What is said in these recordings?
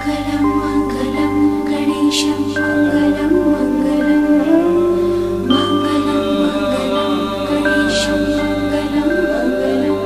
मङ्गलं मङ्गलं गणेशं मङ्गलं मङ्गलं मङ्गलं मङ्गलं गणेशं मङ्गलं मङ्गलम्।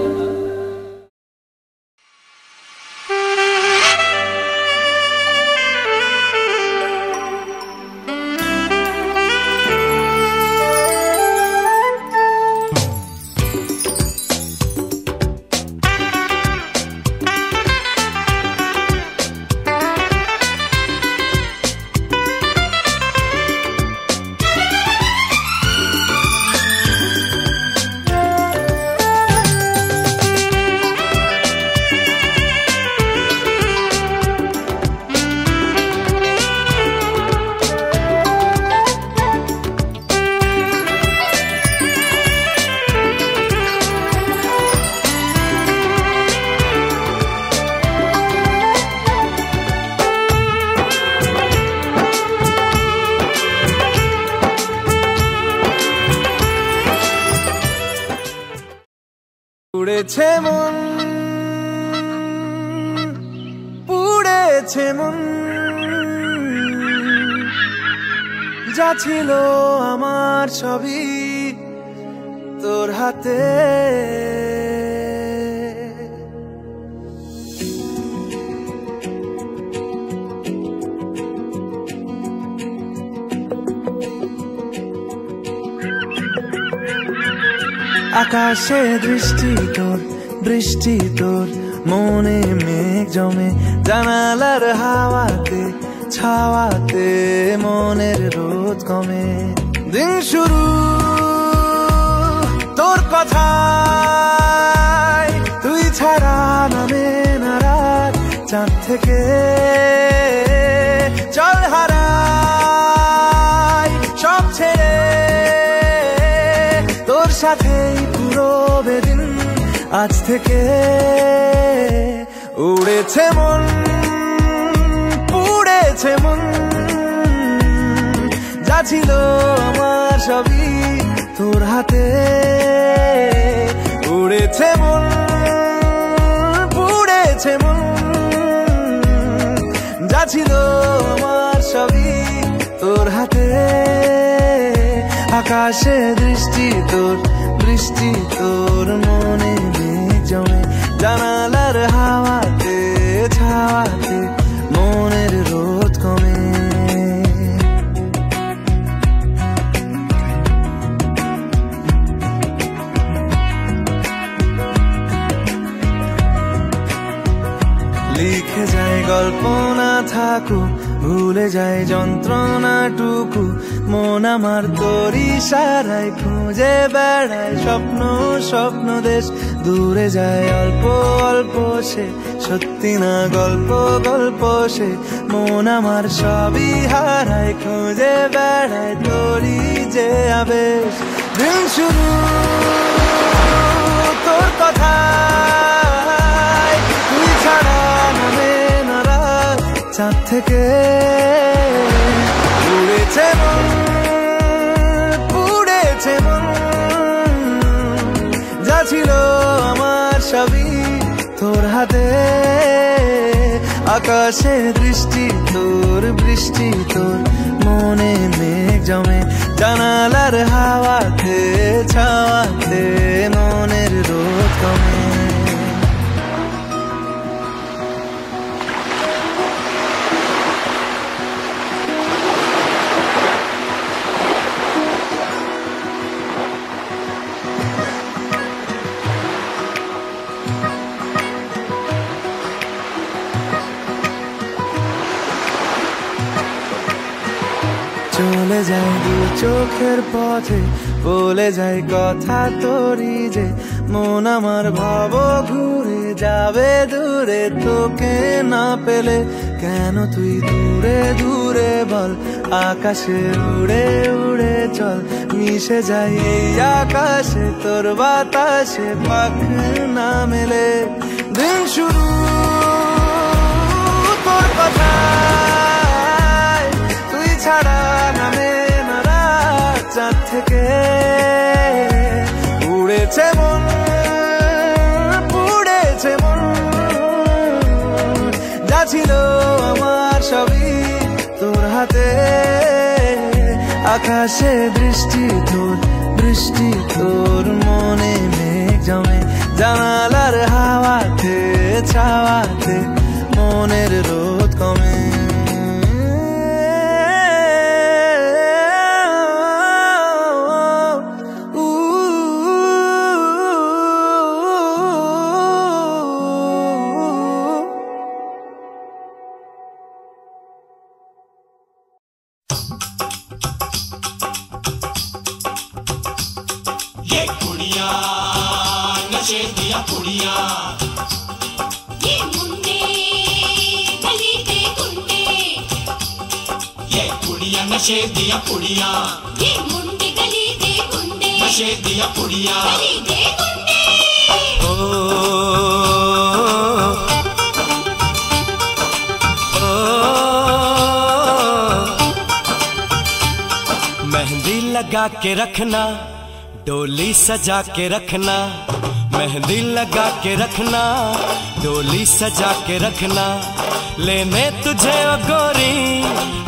পুড়েছে মন, পুড়েছে মন, যা ছিল আমার সবই তোর হাতে। আকাশে দৃষ্টি তোর, বৃষ্টি তোর, মনে মেঘ জমে, জানালার হাওয়াতে ছাওয়াতে মনের রোদ কমে। দিন শুরু তোর কথায়, তুই ছাড়া নামে না রাত, চাঁদ থেকে চল হারাই সব ছেড়ে, তোর সাথেই পুরো বেদিন আজ থেকে। উড়েছে মন, পুড়েছে মন, যা ছিল আমার সবই তোর হাতে। উড়েছে মন, পুড়েছে মন, যা ছিল আমার সবই তোর হাতে। আকাশে দৃষ্টি তোর, বৃষ্টি তোর, মনে মেঘ জমে, জানালার হাওয়াতে ছাওয়াতে মনের রোদ কমে। লিখে যায় গল্প না থাকুক, ভুলে যায় যন্ত্রণাটুকু, মন আমার তোর ইশারায় খুঁজে বেড়ায় স্বপ্ন স্বপ্ন দেশ। দূরে যায় অল্প অল্প সে, সত্যি না গল্প গল্প সে, মন আমার সবই হারায় খুঁজে বেড়ায় তোরই যে আবেশ। দিন শুরু তোর কথায়, তুই ছাড়া নামে না রাত, চাঁদ থেকে। পুড়েছে মন, পুড়েছে মন, যা ছিল আমার সবই তোর হাতে। আকাশে দৃষ্টি তোর, বৃষ্টি তোর, মনে মেঘ জমে, জানালার হাওয়াতে ছাওয়াতে মনের রোদ কমে। চলে যায় দু চোখের পথে, বলে যায় কথা তোরই যে, মন আমার ভাব ঘুরে যাবে দূরে তোকে না পেলে। কেন তুই দূরে দূরে বল, আকাশে উড়ে উড়ে চল, মিশে যাই এই আকাশে তোর বাতাসে, পাখ না মেলে। দিন শুরু তোর কথায়, তুই ছাড়া নামে না রাত, চাঁদ থেকে। উড়েছে মন, পুড়েছে মন, যা ছিল আমার হাতে আকাশে বৃষ্টি তোর মনে মেঘ জমে জানালার হাওয়াতে ছাওয়াতে মনের রোদ কমে ये कुड़िया नशे दिया कुड़िया ये मुंडे गली दे गुंडे ये कुड़िया नशे दिया कुड़िया ये मुंडे गली दे गुंडे नशे दिया कुड़िया गली दे गुंडे मेहंदी लगा के रखना डोली सजा के रखना मेहंदी लगा के रखना डोली सजा के रखना लेने तुझे ओ गोरी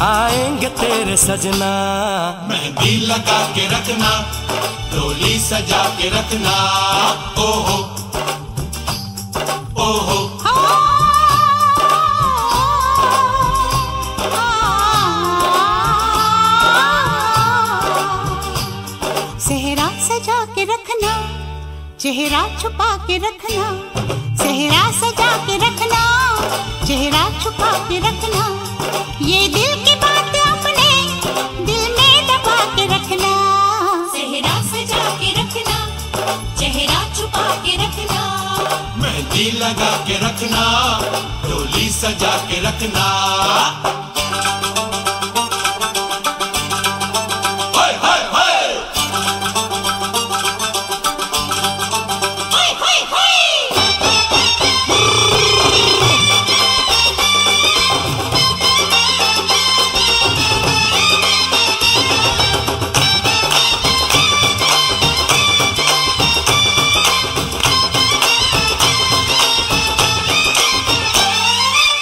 आएंगे तेरे सजना मेहंदी लगा के रखना डोली सजा के रखना ओहो ओहो सेहरा सजा के रखना चेहरा छुपा के रखना सेहरा सजा के रखना चेहरा छुपा के रखना ये दिल की बात अपने दिल में दबा के रखना सेहरा सजा के रखना चेहरा छुपा के रखना मेहंदी लगा के रखना डोली सजा के रखना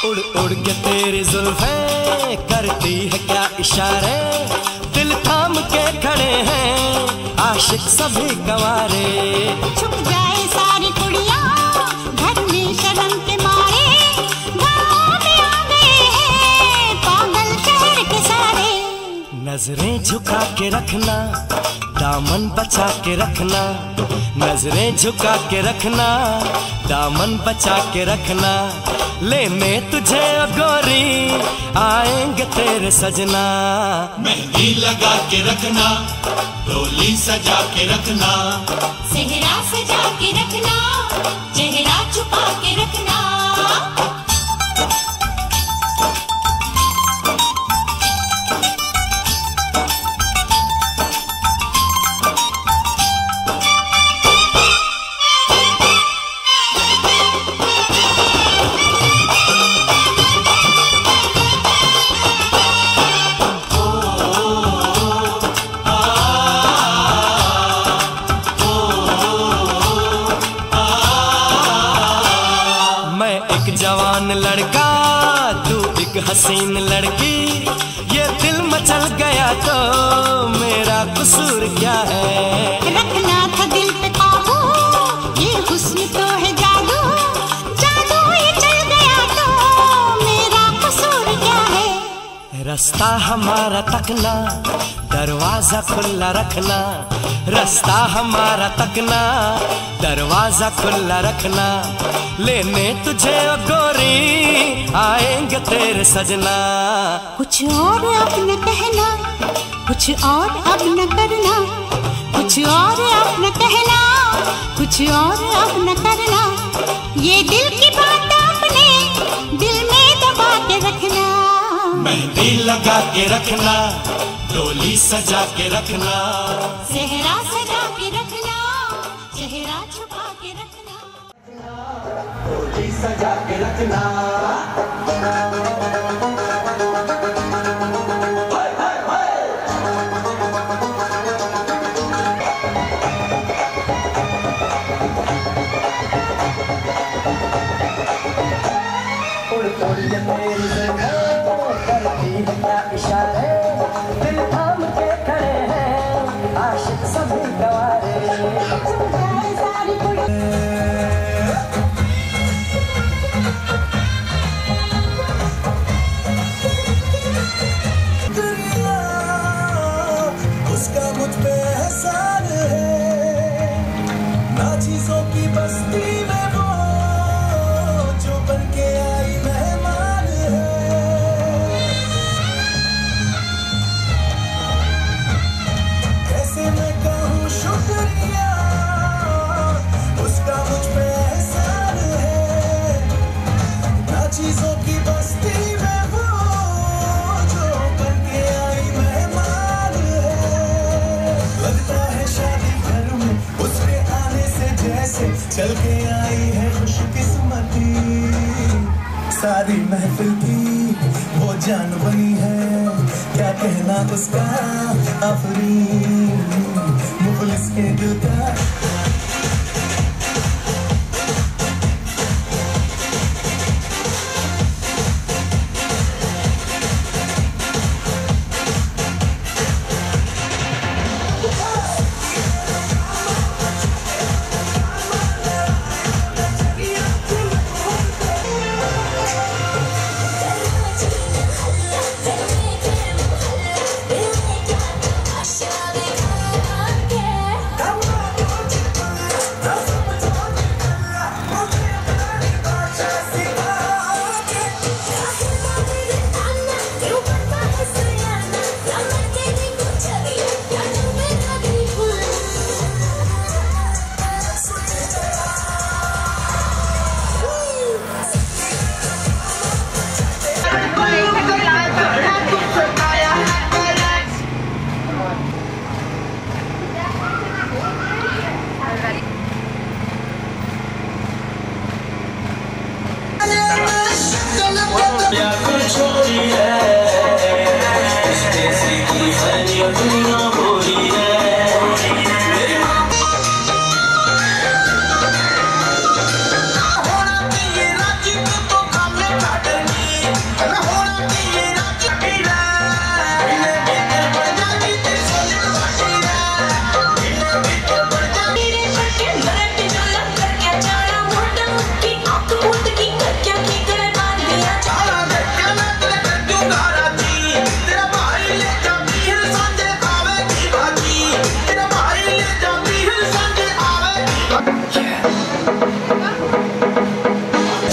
उड़ के तेरी जुल्फें करती है क्या इशारे दिल थाम के खड़े हैं आशिक सभी गवारे छुप जाए सारी कुड़ियां घर में शर्म के मारे गाँव में आ गए हैं पागल शहर के सारे नजरें झुका के रखना दामन बचा के रखना नजरें झुका के रखना दामन बचा के रखना लेने तुझे ओ गोरी आएंगे तेरे सजना मेहंदी लगा के रखना डोली सजा के रखना सेहरा सजा के रखना चेहरा छुपा के रखना जवान लड़का तू एक हसीन लड़की ये दिल मचल गया तो मेरा कसूर क्या है रखना था दिल पे काबू ये हुस्न तो है जादू जादू ये चल गया तो मेरा कसूर क्या है रास्ता हमारा तकना दरवाजा खुला रखना रास्ता हमारा तकना दरवाजा खुला रखना लेने तुझे ओ गोरी आएंगे तेरे सजना कुछ और अब न कहना कुछ और अब न करना कुछ और अब न कहना कुछ और अब न करना ये दिल की बात अपने दिल में दबा के रखना मेहंदी लगा के रखना डोली सजा के रखना सेहरा सजा के रखना चेहरा छुपा के रखना डोली सजा के रखना उड़ उड़ के मेरी करती है क्या इशारे, दिल थाम के खड़े हैं आशिक सभी गवारे। उसका मुझ पे एहसान है, ना चीजों की बस्ती में वो जो बन के आई मेहमान है। कैसे मैं कहूँ शुक्रिया, उसका मुझ पे एहसान है, ना चीजों की बस्ती में वो जो बन के आई मेहमान है। लगता है शादी घर में उसके आने से जैसे चल के आई है खुशकिस्मती। सारी महफिल की वो जान बनी है, क्या कहना उसका आफरीन मुखलिस के दिल का।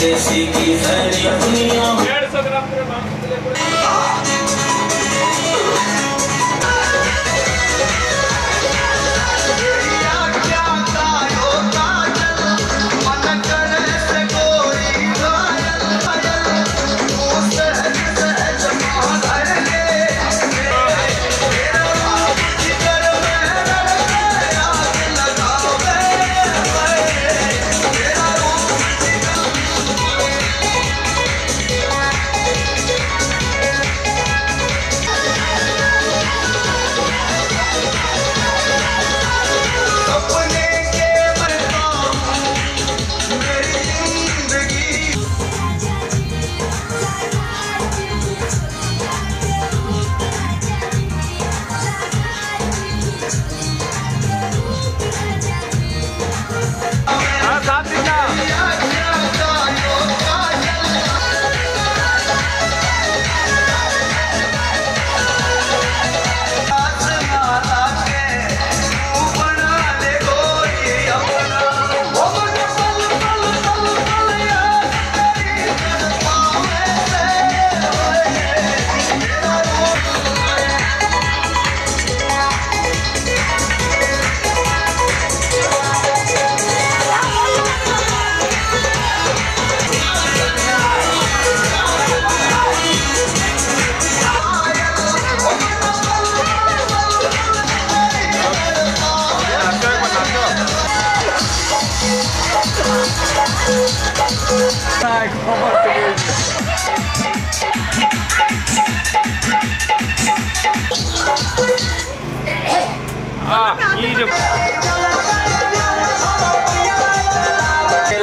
जैसी की है दुनिया 150 ग्राम तेरे मांग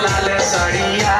लाल साड़िया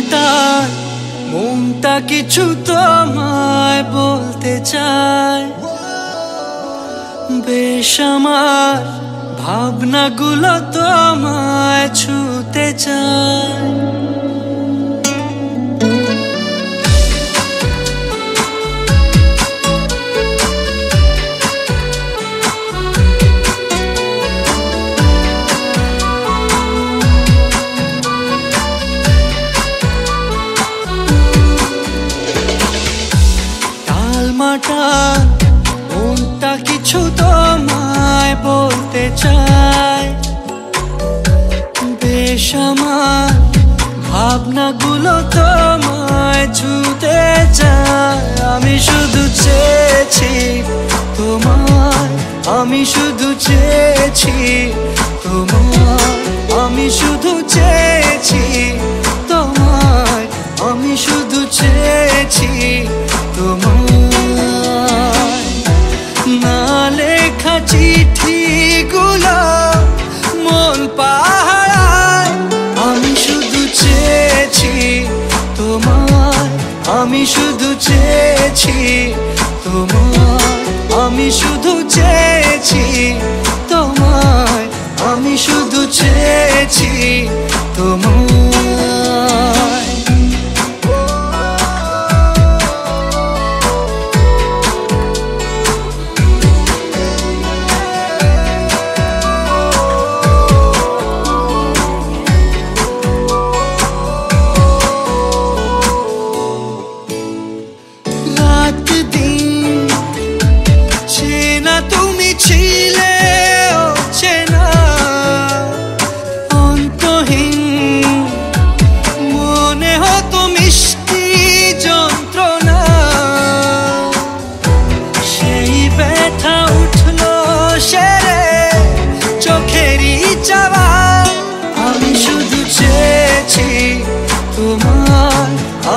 মাটার মনটা কিছু তোমায় বলতে চায়, বেশ আমার ভাবনাগুলো তোমায় ছুতে চায়। মনটা কিছু তোমায় বলতে চায়, বেশ আমার ভাবনাগুলো তোমায় ছুতে চায়। আমি শুধু চেয়েছি তোমায়, আমি শুধু চেয়েছি তোমায়, আমি শুধু চেয়েছি তোমায়, আমি শুধু চেয়েছি তোমায়। না লেখা চিঠিগুলো মন পাহারায়, আমি শুধু চেয়েছি তোমায়, আমি শুধু চেয়েছি তোমায়, আমি শুধু চেয়েছি তোমায়, আমি শুধু চেয়েছি তোমায়।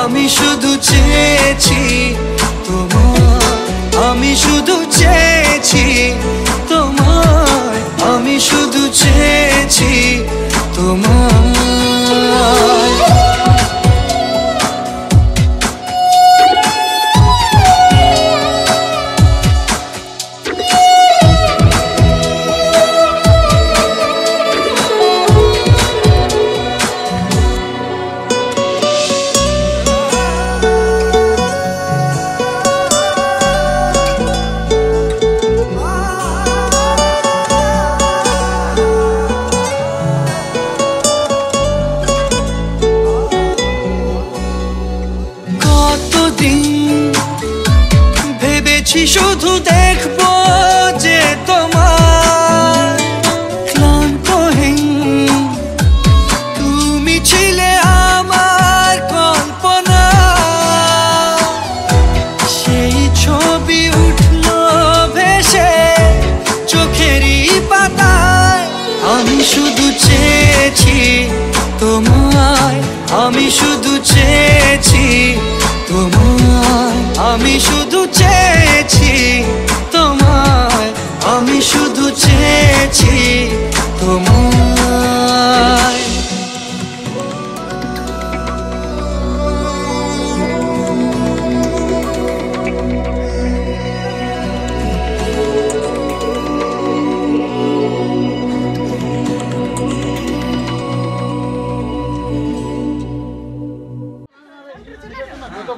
আমি শুধু চেয়েছি তোমায়, আমি শুধু চেয়েছি তোমায়, আমি শুধু চেয়েছি তোমায়। শুধু দেখবো যে তোমার ক্লান্তহীন, তুমি ছিলে আমার কল্পনা, সেই ছবি উঠলো ভেসে চোখেরই পাতায়। আমি শুধু চেয়েছি তোমায়, আমি শুধু চেয়েছি তোমায়, আমি শুধু চেয়েছি তোমায়, আমি শুধু চেয়েছি তোমায়।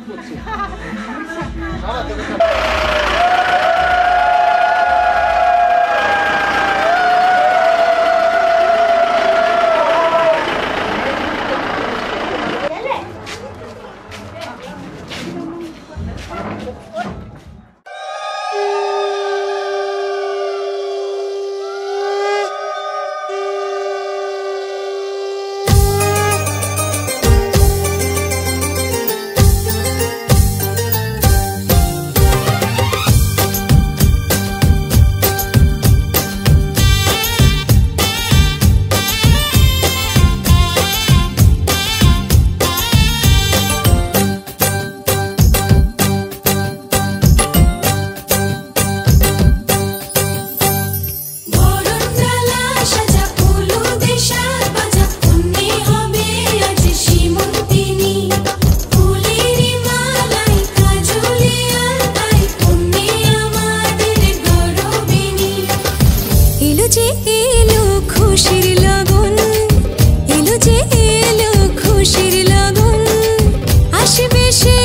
করছি এলো খুশির লগন, এলো যে এলো খুশির লগন, আসবে সে